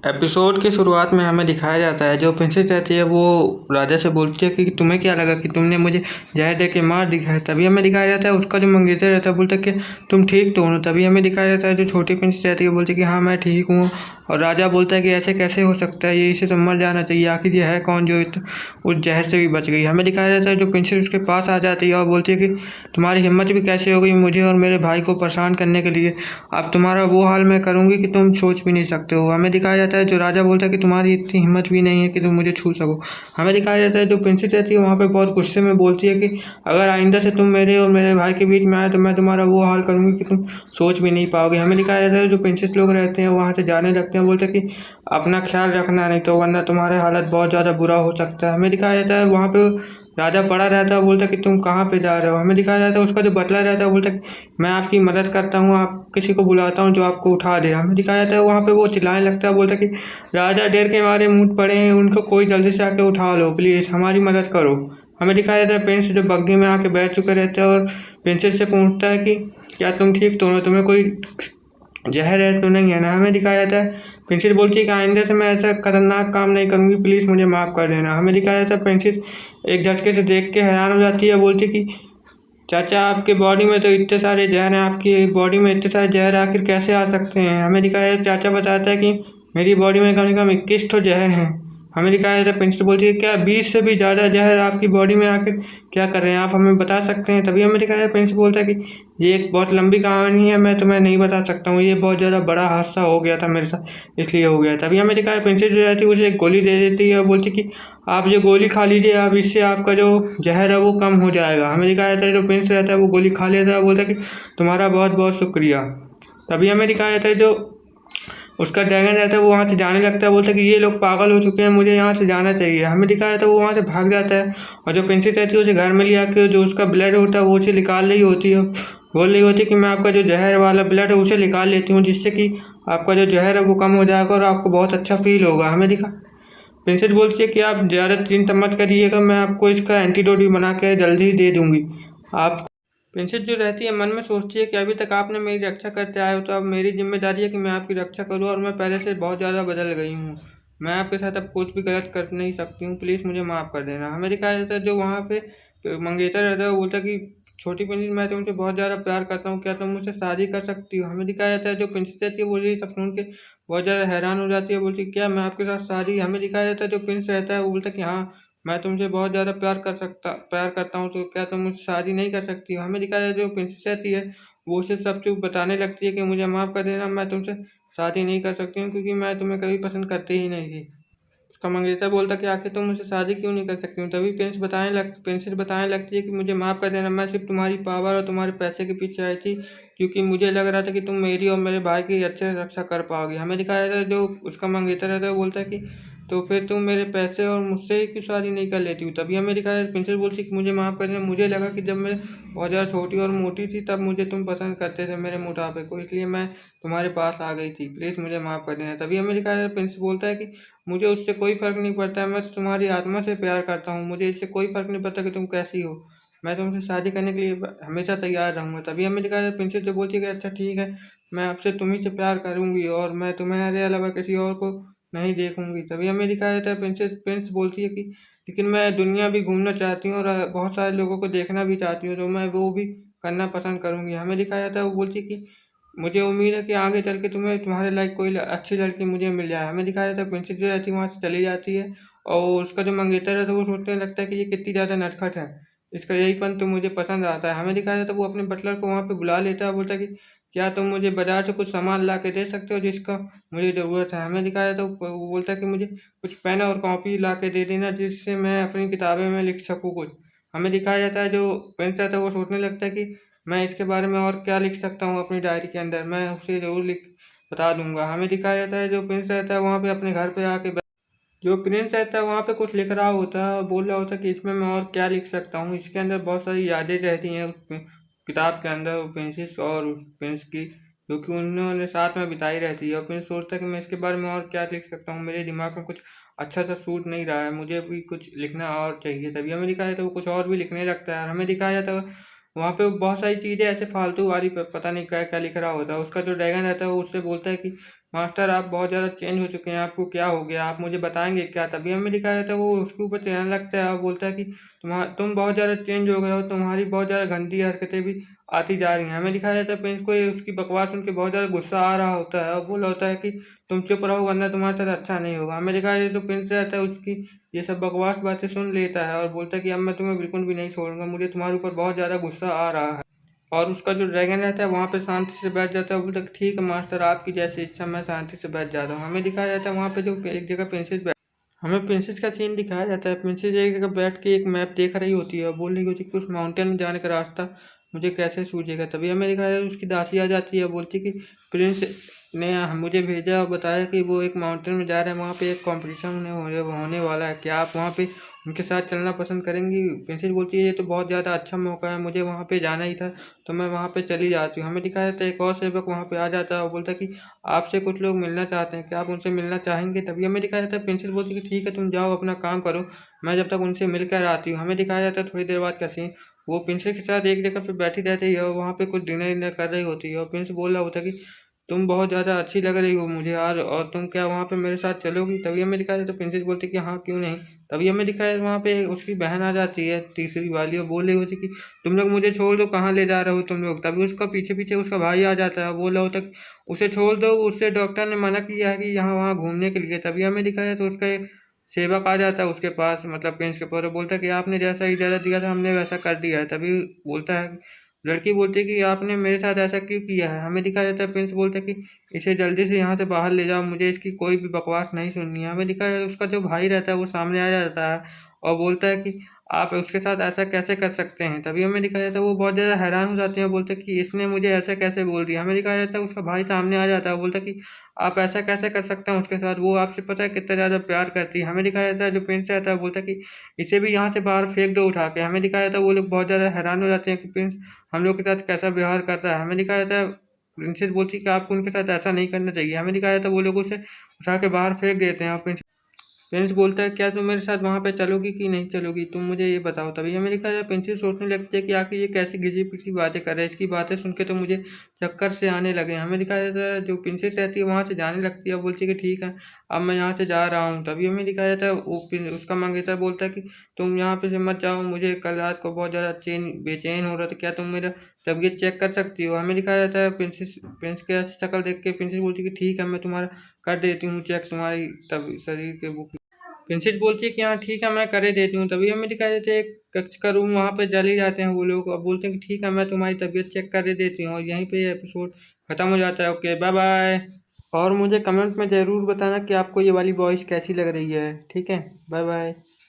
Episode की शुरुआत में हमें दिखाया जाता है जो प्रिंसेस रहती है वो राजा से बोलती है कि तुम्हें क्या लगा कि तुमने मुझे जहर दे के मार दिया है। तभी हमें दिखाया जाता है उसका जो मंगेतर रहता है बोलता है कि तुम ठीक तो हो। तभी हमें दिखाया जाता है जो छोटी प्रिंसेस रहती है बोलती है कि हाँ मैं ठीक हूँ। और राजा बोलता है कि ऐसे कैसे हो सकता है, ये इसे तो मर जाना चाहिए, आखिर ये है कौन जो उस जहर से भी बच गई। हमें दिखाया जाता है जो प्रिंसेस उसके पास आ जाती है और बोलती है कि तुम्हारी हिम्मत भी कैसे हो गई मुझे और मेरे भाई को परेशान करने के लिए। अब तुम्हारा वो हाल मैं करूँगी कि तुम सोच भी नहीं सकते हो। हमें दिखाया जाता है जो राजा बोलता है कि तुम्हारी इतनी हिम्मत भी नहीं है कि तुम मुझे छू सको। हमें दिखाया जाता है जो प्रिंसेस रहती है वहाँ पे बहुत गुस्से में बोलती है कि अगर आइंदा से तुम मेरे और मेरे भाई के बीच में आए तो मैं तुम्हारा वो हाल करूँगी कि तुम सोच भी नहीं पाओगे। हमें दिखाया जाता है जो प्रिंसेस लोग रहते हैं वहाँ से जाने लगते हैं, बोलते हैं कि अपना ख्याल रखना नहीं तो वरना तुम्हारे हालत बहुत ज़्यादा बुरा हो सकता है। हमें दिखाया जाता है वहाँ पे राजा पड़ा रहता है, बोलता है कि तुम कहाँ पे जा रहे हो। हमें दिखाया जाता है उसका जो बटलर रहता है बोलता है मैं आपकी मदद करता हूँ, आप किसी को बुलाता हूँ जो आपको उठा दे। हमें दिखाया जाता है वहाँ पे वो चिल्लाने लगता है, बोलता है कि राजा डर के मारे मुँह पड़े हैं, उनको कोई जल्दी से आके उठा लो प्लीज़, हमारी मदद करो। हमें दिखाया जाता है प्रिंस जो बग्घी में आके बैठ चुके रहते हैं और प्रिंसेस से पूछता है कि क्या तुम ठीक तो हो, तुम्हें कोई जहर है तो नहीं है ना। हमें दिखाया जाता है प्रिंसेस बोलती है कि आइंदा से मैं ऐसा खतरनाक काम नहीं करूँगी, प्लीज़ मुझे माफ़ कर देना। हमें दिखाया जाता है प्रिंसेस एक झटके से देख के हैरान हो जाती है, बोलती कि चाचा आपके बॉडी में तो इतने सारे जहर हैं, आपकी बॉडी में इतने सारे जहर आखिर कैसे आ सकते हैं। हमें दिखाया है चाचा बताता है कि मेरी बॉडी में कम से कम 21 तो जहर हैं। हमें दिखाया जाता है प्रिंसेस बोलती है क्या 20 से भी ज़्यादा जहर आपकी बॉडी में आखिर क्या कर रहे हैं, आप हमें बता सकते हैं। तभी हमें दिखाया जाता है प्रिंसेस बोलता है कि ये एक बहुत लंबी कहानी है, मैं तुम्हें नहीं बता सकता हूँ, ये बहुत ज़्यादा बड़ा हादसा हो गया था मेरे साथ इसलिए हो गया। तभी हमें दिखाया प्रिंसेस जो रहती है उसे एक गोली दे देती है और बोलती कि आप ये गोली खा लीजिए, अब इससे आपका जो जहर है वो कम हो जाएगा। हमें दिखाया जाता है जो प्रिंस रहता है वो गोली खा लेता है, बोलता है कि तुम्हारा बहुत बहुत शुक्रिया। तभी हमें दिखाया जाता है जो उसका ड्रैगन रहता है वो वहाँ से जाने लगता है, बोलता है कि ये लोग पागल हो चुके हैं, मुझे यहाँ से जाना चाहिए। हमें दिखाया जाता है वो वहाँ से भाग जाता है और जो प्रिंसेस रहती है उसे घर में ले आके जो उसका ब्लड होता है वो उसे निकाल रही होती है, बोल रही होती है कि मैं आपका जो जहर वाला ब्लड है उसे निकाल लेती हूँ जिससे कि आपका जो जहर है वो कम हो जाएगा और आपको बहुत अच्छा फील होगा। हमें दिखा प्रिंसेस बोलती है कि आप ज़्यादा चिंता मत करिएगा, मैं आपको इसका एंटीडोट भी बना के जल्दी ही दे दूंगी। आप प्रिंसेस जो रहती है मन में सोचती है कि अभी तक आपने मेरी रक्षा करते आए हो तो अब मेरी जिम्मेदारी है कि मैं आपकी रक्षा करूं और मैं पहले से बहुत ज़्यादा बदल गई हूँ। मैं आपके साथ अब कुछ भी गलत कर नहीं सकती हूँ, प्लीज़ मुझे माफ़ कर देना। हमें दिखाया जाता है जो वहाँ पे मंगेतर रहता है वो बोलता है कि छोटी प्रिंसेस मैं तुमसे बहुत ज़्यादा प्यार करता हूँ, क्या तुम मुझसे शादी कर सकती हो। हमें दिखाया जाता है जो प्रिंसेस रहती है वो ये सब सुन के बहुत ज़्यादा हैरान हो जाती है, बोलती है क्या मैं आपके साथ शादी। हमें दिखाया जाता है जो प्रिंस रहता है वो बोलता है कि हाँ मैं तुमसे बहुत ज़्यादा प्यार करता हूँ तो क्या तुम मुझसे शादी नहीं कर सकती हो। हमें दिखाया जाता है जो प्रिंसेस रहती है वो उसे सब चीज़ बताने लगती है कि मुझे माफ़ कर देना, मैं तुमसे शादी नहीं कर सकती हूँ क्योंकि मैं तुम्हें कभी पसंद करती ही नहीं थी। उसका मंगेतर बोलता कि आखिर तुम मुझसे शादी क्यों नहीं कर सकती हूँ। तभी प्रिंसेस बताने लगती है कि मुझे माफ़ कर देना, मैं सिर्फ तुम्हारी पावर और तुम्हारे पैसे के पीछे आई थी क्योंकि मुझे लग रहा था कि तुम मेरी और मेरे भाई की अच्छे से रक्षा कर पाओगी। हमें दिखाया जाता है जो उसका मंगेतर रहता है वो बोलता है कि तो फिर तुम मेरे पैसे और मुझसे ही क्यों शादी नहीं कर लेती हूँ। तभी हमें दिखाया जाता है प्रिंसेस बोलती है कि मुझे माफ़ कर देना, मुझे लगा कि जब मैं बहुत ज़्यादा छोटी और मोटी थी तब मुझे तुम पसंद करते थे मेरे मोटापे को, इसलिए मैं तुम्हारे पास आ गई थी, प्लीज़ मुझे माफ़ कर देना। तभी हमें दिखाया जाता है प्रिंस बोलता है कि मुझे उससे कोई फ़र्क नहीं पड़ता है, मैं तो तुम्हारी आत्मा से प्यार करता हूँ, मुझे इससे कोई फ़र्क नहीं पड़ता कि तुम कैसी हो, मैं तुमसे शादी करने के लिए हमेशा तैयार रहूँगा। तभी हमें दिखाया जाता है प्रिंसेस जो बोलती है कि अच्छा ठीक है, मैं आपसे तुम्ही से प्यार करूँगी और मैं तुम्हारे अलावा किसी और को नहीं देखूँगी। तभी हमें दिखाया जाता है प्रिंस बोलती है कि लेकिन मैं दुनिया भी घूमना चाहती हूँ और बहुत सारे लोगों को देखना भी चाहती हूँ, तो मैं वो भी करना पसंद करूँगी। हमें दिखाया जाता है वो बोलती है कि मुझे उम्मीद है कि आगे चल के तुम्हें तुम्हारे लायक कोई अच्छी लड़की मुझे मिल जाए। हमें दिखाया जाता है प्रिंसेस जो रहती है वहाँ से चली जाती है और उसका जो मंगेतर है तो वो सोचने लगता है कि ये कितनी ज़्यादा नटखट है, इसका यहीपन तो मुझे पसंद आता है। हमें दिखाया जाता है वो अपने बटलर को वहाँ पे बुला लेता है, बोलता है कि क्या तुम मुझे बाजार से कुछ सामान ला के दे सकते हो जिसका मुझे ज़रूरत है। हमें दिखाया जाता है वो बोलता है कि मुझे कुछ पेन और कॉपी ला के दे देना जिससे मैं अपनी किताबें में लिख सकूँ कुछ। हमें दिखाया जाता है जो प्रिंस रहता है वो सोचने लगता है कि मैं इसके बारे में और क्या लिख सकता हूँ अपनी डायरी के अंदर, मैं उसे ज़रूर लिख बता दूंगा। हमें दिखाया जाता है जो प्रिंस रहता है वहाँ पे अपने घर पे आके जो प्रिंस रहता है वहाँ पे कुछ लिख रहा होता है और बोल रहा होता है कि इसमें मैं और क्या लिख सकता हूँ। इसके अंदर बहुत सारी यादें रहती हैं उस किताब के अंदर वो प्रिंसेस और उस प्रिंस की, जो कि उन्होंने साथ में बिताई रहती है। और प्रिंस सोचता है कि मैं इसके बारे में और क्या लिख सकता हूँ, मेरे दिमाग में कुछ अच्छा सा सूट नहीं रहा है, मुझे भी कुछ लिखना और चाहिए। तभी हमें दिखाया जाता है वो कुछ और भी लिखने लगता है और हमें दिखाया जाता है वहाँ पे बहुत सारी चीज़ें ऐसे फालतू वाली पता नहीं क्या क्या लिख रहा होता है। उसका जो ड्रैगन रहता है वो उससे बोलता है कि मास्टर आप बहुत ज़्यादा चेंज हो चुके हैं, आपको क्या हो गया, आप मुझे बताएंगे क्या? तभी हमें दिखाया जाता है वो उसके ऊपर चिल्लाने लगता है और बोलता है कि तुम बहुत ज़्यादा चेंज हो गए हो, तुम्हारी बहुत ज़्यादा गंदी हरकतें भी आती जा रही हैं। हमें दिखाया जाता है प्रिंस को ये उसकी बकवास सुन के बहुत ज़्यादा गुस्सा आ रहा होता है और बोल रहा होता है कि तुम चुप रहो वरना तुम्हारे साथ अच्छा नहीं होगा। हमें दिखाया जाता है तो प्रिंस रहता है उसकी ये सब बकवास बातें सुन लेता है और बोलता है कि अब मैं तुम्हें बिल्कुल भी नहीं छोड़ूंगा, मुझे तुम्हारे ऊपर बहुत ज़्यादा गुस्सा आ रहा है। और उसका जो ड्रैगन रहता है वहाँ पे शांति से बैठ जाता है, बोलता है ठीक है मास्टर, आपकी जैसी इच्छा, मैं शांति से बैठ जाता हूँ। हमें दिखाया जाता है वहाँ पे जो एक जगह प्रिंसेस बैठ हमें प्रिंसेस का सीन दिखाया जाता है। प्रिंसेस एक जगह बैठ के एक मैप देख रही होती है और बोल रही होती है कि उस माउंटेन में जाने का रास्ता मुझे कैसे सूझेगा। तभी हमें दिखाया जाता है उसकी दासी आ जाती है और बोलती है कि प्रिंस ने मुझे भेजा और बताया कि वो एक माउंटेन में जा रहे हैं, वहाँ पे एक कंपटीशन होने वाला है, क्या आप वहाँ पे उनके साथ चलना पसंद करेंगी? प्रिंसेस बोलती है ये तो बहुत ज़्यादा अच्छा मौका है, मुझे वहाँ पे जाना ही था तो मैं वहाँ पे चली जाती हूँ। हमें दिखाया जाता है एक और सेवक वहाँ पे आ जाता है और बोलता है कि आपसे कुछ लोग मिलना चाहते हैं, क्या आप उनसे मिलना चाहेंगे? तभी हमें दिखाया जाता है प्रिंसेस बोलती है कि ठीक है तुम जाओ अपना काम करो, मैं जब तक उनसे मिल कर आती हूँ। हमें दिखाया जाता है थोड़ी देर बाद का सीन, वो प्रिंसेस के साथ एक जगह पे बैठी रहती है और वहाँ पे कुछ डिनर विनर कर रही होती है और प्रिंस बोल रहा होता है कि तुम बहुत ज़्यादा अच्छी लग रही हो मुझे यार, और तुम क्या वहाँ पे मेरे साथ चलोगी? तभी हमें दिखाया जाता है प्रिंसेस बोलती है कि हाँ क्यों नहीं। तभी हमें दिखाया वहाँ पे उसकी बहन आ जाती है तीसरी वाली और बोल रही होती कि तुम लोग मुझे छोड़ दो, कहाँ ले जा रहे हो तुम लोग? तभी उसका पीछे पीछे उसका भाई आ जाता है, बोल रहा होता है उसे छोड़ दो, उससे डॉक्टर ने मना किया है कि यहाँ वहाँ घूमने के लिए। तभी हमें दिखाया तो उसका एक सेवक आ जाता है उसके पास, मतलब प्रिंस के पास, और बोलता है कि आपने जैसा इजाज़त दिया था हमने वैसा कर दिया है। तभी बोलता है, लड़की बोलती है कि आपने मेरे साथ ऐसा क्यों किया है? हमें दिखाया जाता है प्रिंस बोलता है कि इसे जल्दी से यहाँ से बाहर ले जाओ, मुझे इसकी कोई भी बकवास नहीं सुननी है। हमें दिखाया जाता है उसका जो भाई रहता है वो सामने आ जाता है और बोलता है कि आप उसके साथ ऐसा कैसे कर सकते हैं? तभी हमें दिखाया जाता है वो बहुत ज़्यादा हैरान हो जाते हैं, बोलते हैं कि इसने मुझे ऐसा कैसे बोल दिया। हमें दिखाया जाता है उसका भाई सामने आ जाता है, बोलता है कि आप ऐसा कैसे कर सकते हैं उसके साथ, वो आपसे पता है कितना ज़्यादा प्यार करती है। हमें दिखाया जाता है जो प्रिंस रहता है बोलता है कि इसे भी यहाँ से बाहर फेंक दो उठा के। हमें दिखाया जाता है वो लोग बहुत ज़्यादा हैरान हो जाते हैं कि प्रिंस हम लोग के साथ कैसा व्यवहार करता है। हमें दिखाया जाता है प्रिंसेस बोलती है कि आपको उनके साथ ऐसा नहीं करना चाहिए। हमें दिखाया जाता है वो लोग उसे उठा के बाहर फेंक देते हैं और प्रिंस बोलता है क्या तुम मेरे साथ वहाँ पे चलोगी कि नहीं चलोगी, तुम मुझे ये बताओ। तभी हमें दिखा जाए प्रिंसेस सोचने लगती है कि आखिर ये कैसी घिसी पिटी बातें कर रहा है, इसकी बातें सुन के तो मुझे चक्कर से आने लगे। हमें दिखाया जाता है जो प्रिंसेस रहती है वहाँ से जाने लगती है और बोलती है कि ठीक है अब मैं यहाँ से जा रहा हूँ। तभी हमें दिखाया जाता है वो उसका मंगेतर बोलता है कि तुम यहाँ पे से मत जाओ, मुझे कल रात को बहुत ज़्यादा बेचैन हो रहा था, क्या तुम मेरा तबीयत चेक कर सकती हो? हमें दिखाया जाता है प्रिंस की शक्ल देख के प्रिंसेस बोलती है कि ठीक है मैं तुम्हारा कर देती हूँ चेक तुम्हारी तब शरीर के बुक। प्रिंसेस बोलती है कि हाँ ठीक है मैं करे देती हूँ। तभी हमें दिखाई देते हैं एक कक्ष का रूम, वहाँ पे चले जाते हैं वो लोग और बोलते हैं कि ठीक है मैं तुम्हारी तबीयत चेक कर देती हूँ, और यहीं पे ये एपिसोड खत्म हो जाता है। Okay bye bye. और मुझे कमेंट में ज़रूर बताना कि आपको ये वाली वॉइस कैसी लग रही है। ठीक है, बाय बाय।